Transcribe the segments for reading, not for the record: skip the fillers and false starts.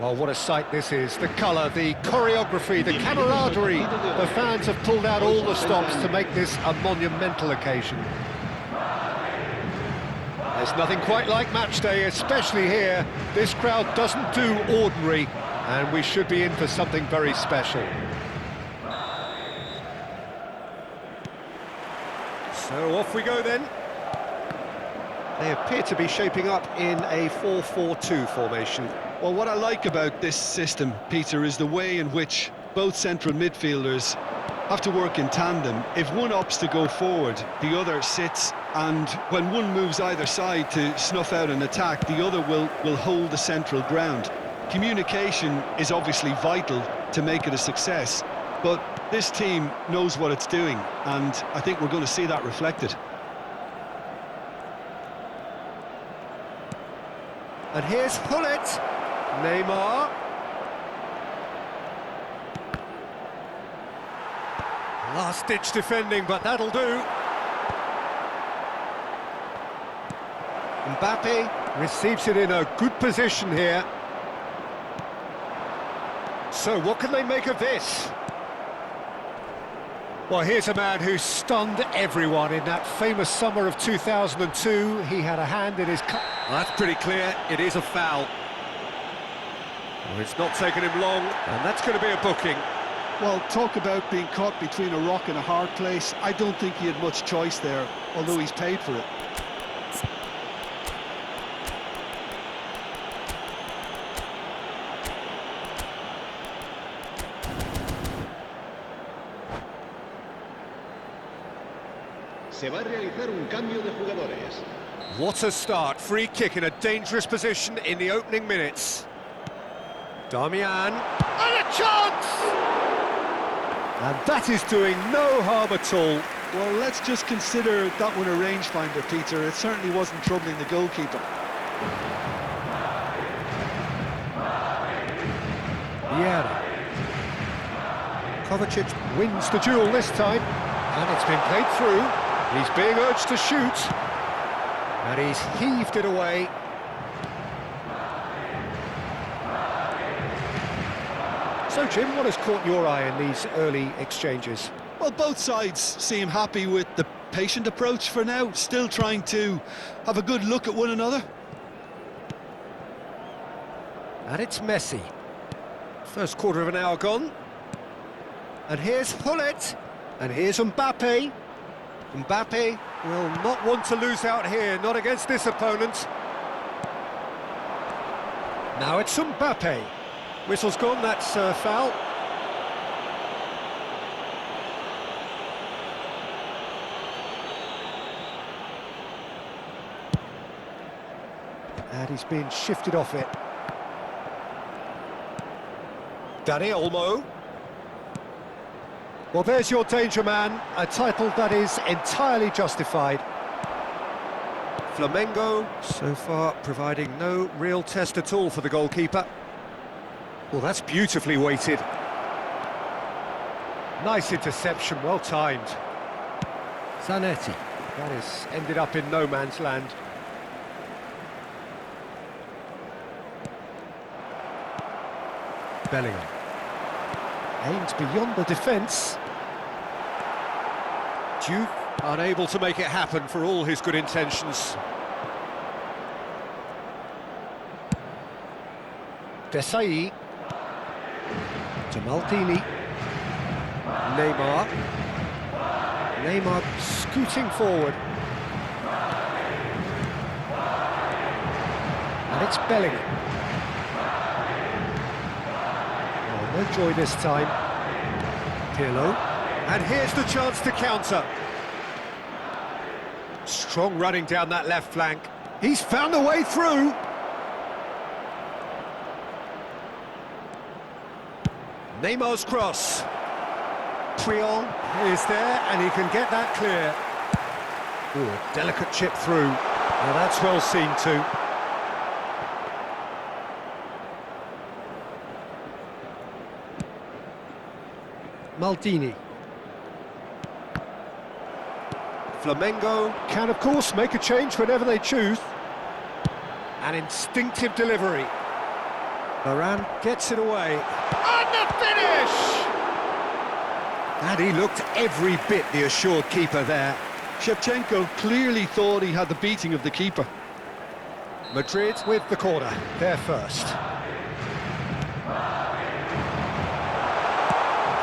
Well, what a sight this is. The colour, the choreography, the camaraderie. The fans have pulled out all the stops to make this a monumental occasion. There's nothing quite like match day, especially here. This crowd doesn't do ordinary, and we should be in for something very special. So off we go then. They appear to be shaping up in a 4-4-2 formation. Well, what I like about this system, Peter, is the way in which both central midfielders have to work in tandem. If one opts to go forward, the other sits, and when one moves either side to snuff out an attack, the other will hold the central ground. Communication is obviously vital to make it a success, but this team knows what it's doing, and I think we're going to see that reflected. And here's Hullet. Neymar. Last-ditch defending, but that'll do. Mbappe receives it in a good position here. So what can they make of this? Well, here's a man who stunned everyone in that famous summer of 2002. He had a hand in his... Well, that's pretty clear. It is a foul. Well, it's not taken him long, and that's going to be a booking. Well, talk about being caught between a rock and a hard place. I don't think he had much choice there, although he's paid for it. Se va a realizar un cambio de jugadores. What a start. Free kick in a dangerous position in the opening minutes. Damian. And a chance! And that is doing no harm at all. Well, let's just consider that one a rangefinder, Peter. It certainly wasn't troubling the goalkeeper. Vieira. Kovacic wins the duel this time, and it's been played through. He's being urged to shoot, and he's heaved it away. So, Jim, what has caught your eye in these early exchanges? Well, both sides seem happy with the patient approach for now, still trying to have a good look at one another. And it's Messi. First quarter of an hour gone. And here's Hullet. And here's Mbappe. Mbappe will not want to lose out here, not against this opponent. Now it's Mbappe. Whistle's gone, that's foul. And he's been shifted off it. Dani Olmo. Well, there's your danger man, a title that is entirely justified. Flamengo, so far, providing no real test at all for the goalkeeper. Well, that's beautifully weighted. Nice interception, well timed. Zanetti. That has ended up in no man's land. Bellingham. Aimed beyond the defence. Duke unable to make it happen for all his good intentions. Desai. To Maldini. Neymar. Neymar scooting forward. And it's Bellingham. Oh, no joy this time. Pirlo. And here's the chance to counter. Strong running down that left flank. He's found a way through. Neymar's cross. Puyol is there, and he can get that clear. Ooh, a delicate chip through. Now that's well seen too. Maldini. Flamengo can, of course, make a change whenever they choose. An instinctive delivery. Varane gets it away. And the finish! And he looked every bit the assured keeper there. Shevchenko clearly thought he had the beating of the keeper. Madrid with the corner, they're first.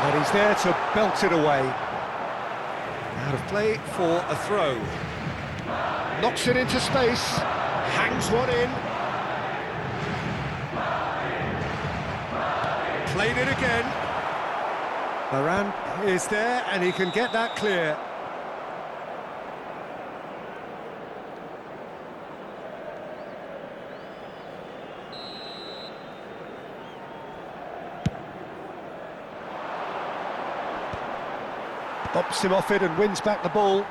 And he's there to belt it away. Out of play for a throw. Knocks it into space, hangs one in. Played it again. Varane is there and he can get that clear. Bops him off it and wins back the ball.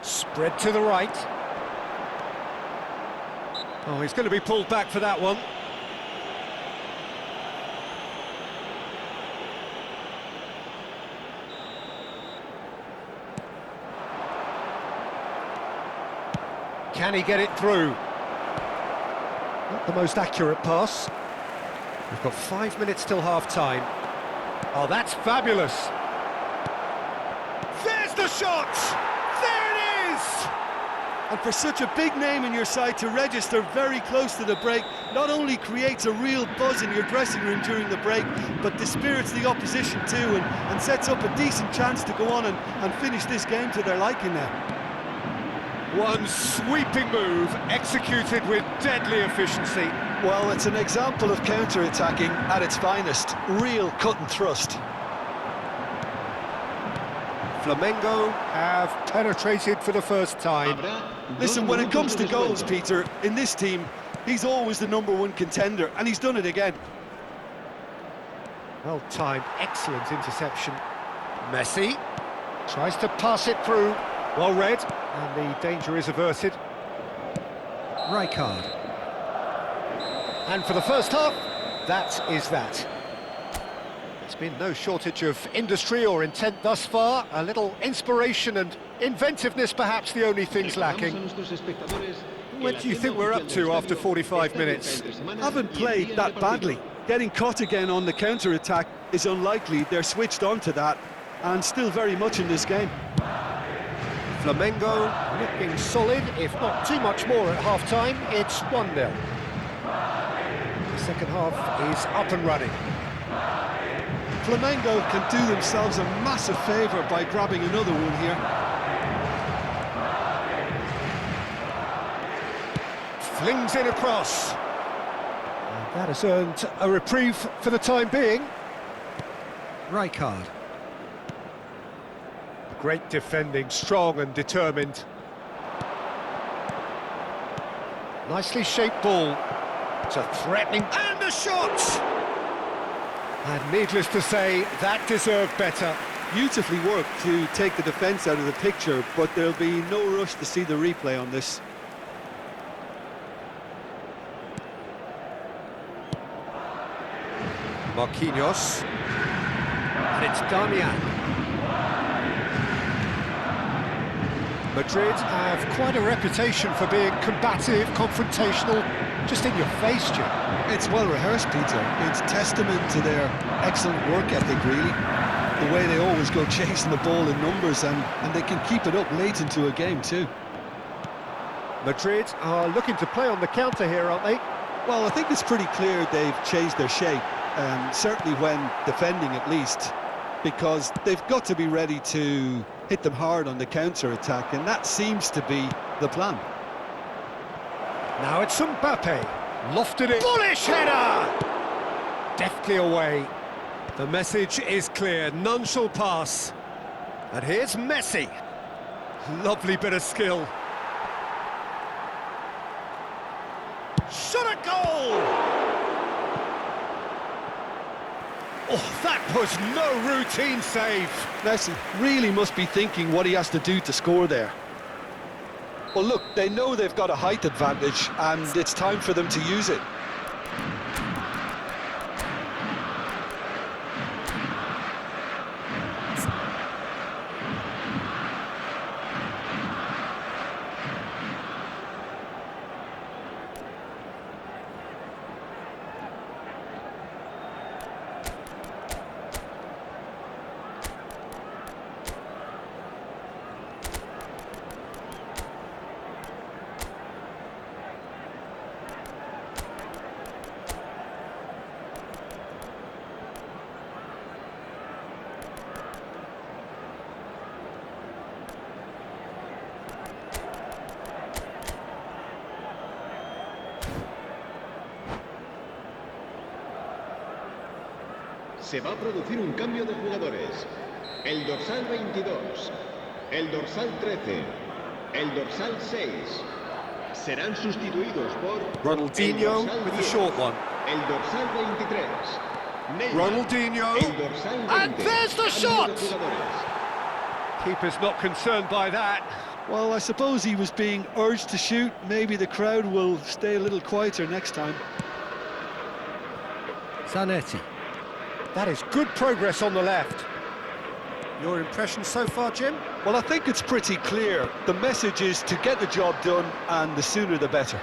Spread to the right. Oh, he's going to be pulled back for that one. Can he get it through? Not the most accurate pass. We've got 5 minutes till half-time. Oh, that's fabulous. There's the shot! There it is! And for such a big name in your side to register very close to the break, not only creates a real buzz in your dressing room during the break, but dispirits the opposition too, and sets up a decent chance to go on and finish this game to their liking now. One sweeping move, executed with deadly efficiency. Well, it's an example of counter-attacking at its finest. Real cut and thrust. Flamengo have penetrated for the first time. Listen, when it comes to goals, Peter, in this team, he's always the #1 contender, and he's done it again. Well-timed, excellent interception. Messi tries to pass it through. Well read, and the danger is averted. Rijkaard. And for the first half, that is that. There's been no shortage of industry or intent thus far. A little inspiration and inventiveness, perhaps the only things lacking. What do you think we're up to after 45 minutes? Haven't played that badly. Getting caught again on the counter-attack is unlikely. They're switched on to that, and still very much in this game. Flamengo looking solid, if not too much more at half-time. It's 1-0. The second half is up and running. Flamengo can do themselves a massive favour by grabbing another one here. Flings it across. And that has earned a reprieve for the time being. Rijkaard. Great defending, strong and determined. Nicely shaped ball. It's a threatening... And a shot! And needless to say, that deserved better. Beautifully worked to take the defence out of the picture, but there'll be no rush to see the replay on this. Marquinhos. And it's Damian. Madrid have quite a reputation for being combative, confrontational, just in your face, Jim. It's well rehearsed, Peter. It's testament to their excellent work ethic, really. The way they always go chasing the ball in numbers, and they can keep it up late into a game too. Madrid are looking to play on the counter here, aren't they? Well, I think it's pretty clear they've changed their shape, certainly when defending at least, because they've got to be ready to hit them hard on the counter-attack, and that seems to be the plan. Now it's Mbappe, lofted it. Bullish header! Deftly away. The message is clear, none shall pass. And here's Messi. Lovely bit of skill. Shot a goal! Oh, that was no routine save. Messi really must be thinking what he has to do to score there. Well, look, they know they've got a height advantage, and it's time for them to use it. Se va a producir un cambio de jugadores. El dorsal 22, el dorsal 13, el dorsal 6 serán sustituidos por Ronaldinho el dorsal with the 10, short one. el dorsal 23, Neymar, Ronaldinho, el dorsal 20. and there's the Cambio shot! de jugadores. Keeper's not concerned by that. Well, I suppose he was being urged to shoot. Maybe the crowd will stay a little quieter next time. Zanetti. That is good progress on the left. Your impression so far, Jim? Well, I think it's pretty clear. The message is to get the job done, and the sooner the better.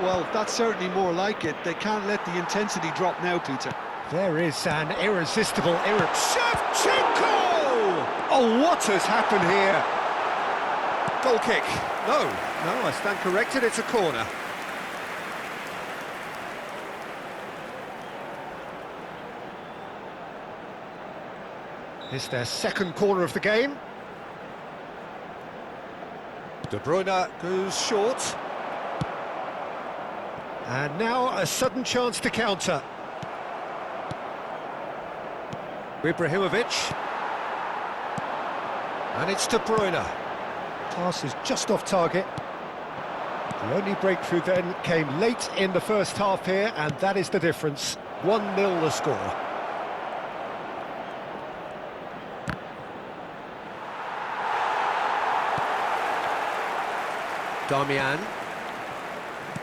Well, that's certainly more like it. They can't let the intensity drop now, Peter. There is an irresistible Shevchenko! Oh, what has happened here? Goal kick. No, I stand corrected, it's a corner. It's their second corner of the game. De Bruyne goes short. And now a sudden chance to counter. Ibrahimovic. And it's De Bruyne. Pass is just off target. The only breakthrough then came late in the first half here, and that is the difference. 1-0 the score. Darmian.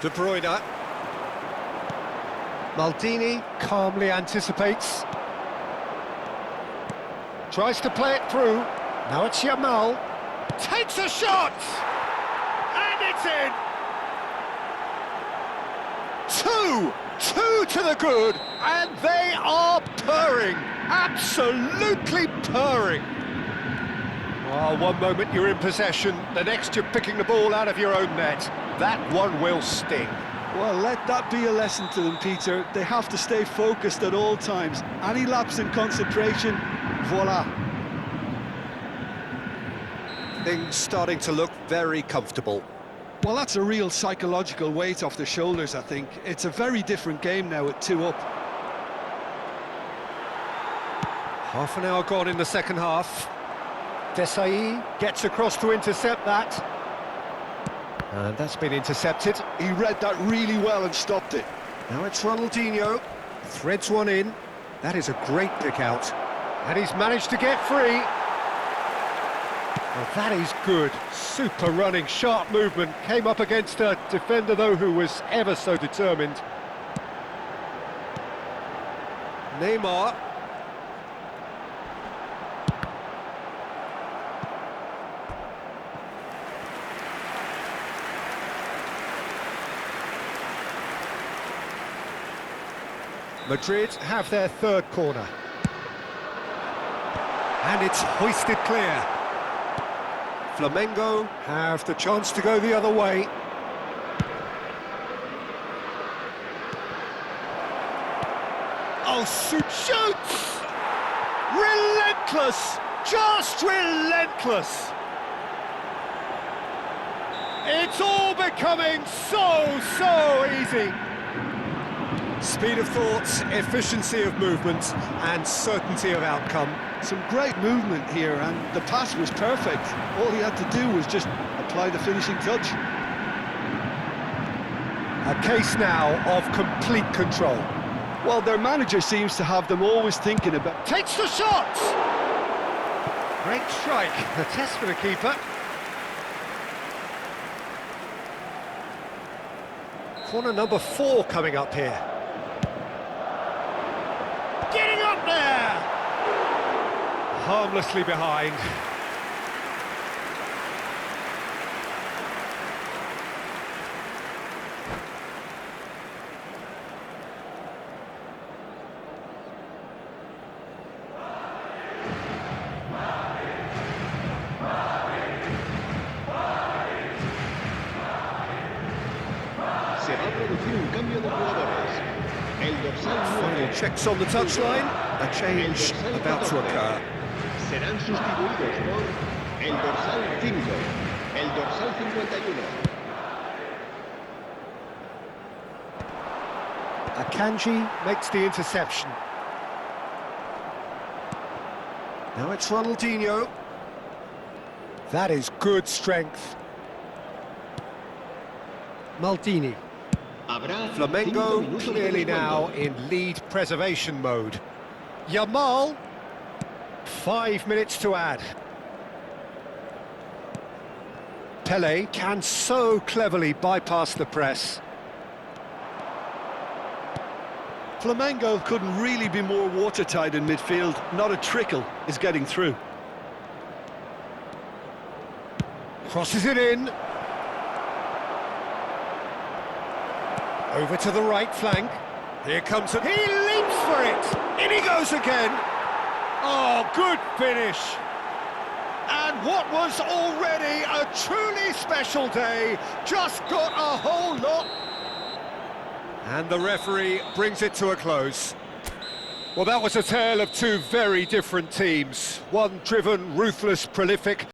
De Bruyne. Maldini calmly anticipates. Tries to play it through. Now it's Yamal. Takes a shot! And it's in! Two to the good, and they are purring. Absolutely purring. Oh, one moment you're in possession, the next you're picking the ball out of your own net. That one will sting. Well, let that be a lesson to them, Peter. They have to stay focused at all times. Any lapse in concentration, voila. Things starting to look very comfortable. Well, that's a real psychological weight off their shoulders, I think. It's a very different game now at 2 up. Half an hour gone in the second half. Desai gets across to intercept that. And that's been intercepted. He read that really well and stopped it. Now it's Ronaldinho. Threads one in. That is a great pick out. And he's managed to get free. Well, that is good. Super running, sharp movement. Came up against a defender, though, who was ever so determined. Neymar. Madrid have their third corner. And it's hoisted clear. Flamengo have the chance to go the other way. Oh, shoots! Relentless! Just relentless! It's all becoming so easy. Speed of thoughts, efficiency of movement, and certainty of outcome. Some great movement here, and the pass was perfect. All he had to do was just apply the finishing touch. A case now of complete control. Well, their manager seems to have them always thinking about... Takes the shot! Great strike, a test for the keeper. Corner number 4 coming up here. Getting up there! Harmlessly behind. Se va a producir un cambio de jugadores. El dorsal Final 9. checks on the touchline. A change about to occur. Serán sustituidos por el dorsal 5, el dorsal 51. Akanji makes the interception. Now it's Ronaldinho. That is good strength. Maldini. Habrá 5 Flamengo minutos de clearly now descuento. in lead preservation mode. Yamal. 5 minutes to add. Pele can so cleverly bypass the press. Flamengo couldn't really be more watertight in midfield. Not a trickle is getting through. Crosses it in. Over to the right flank. Here comes it. He leaps for it. In he goes again. Oh, good finish. And what was already a truly special day just got a whole lot. And the referee brings it to a close. Well, that was a tale of two very different teams. One driven, ruthless, prolific.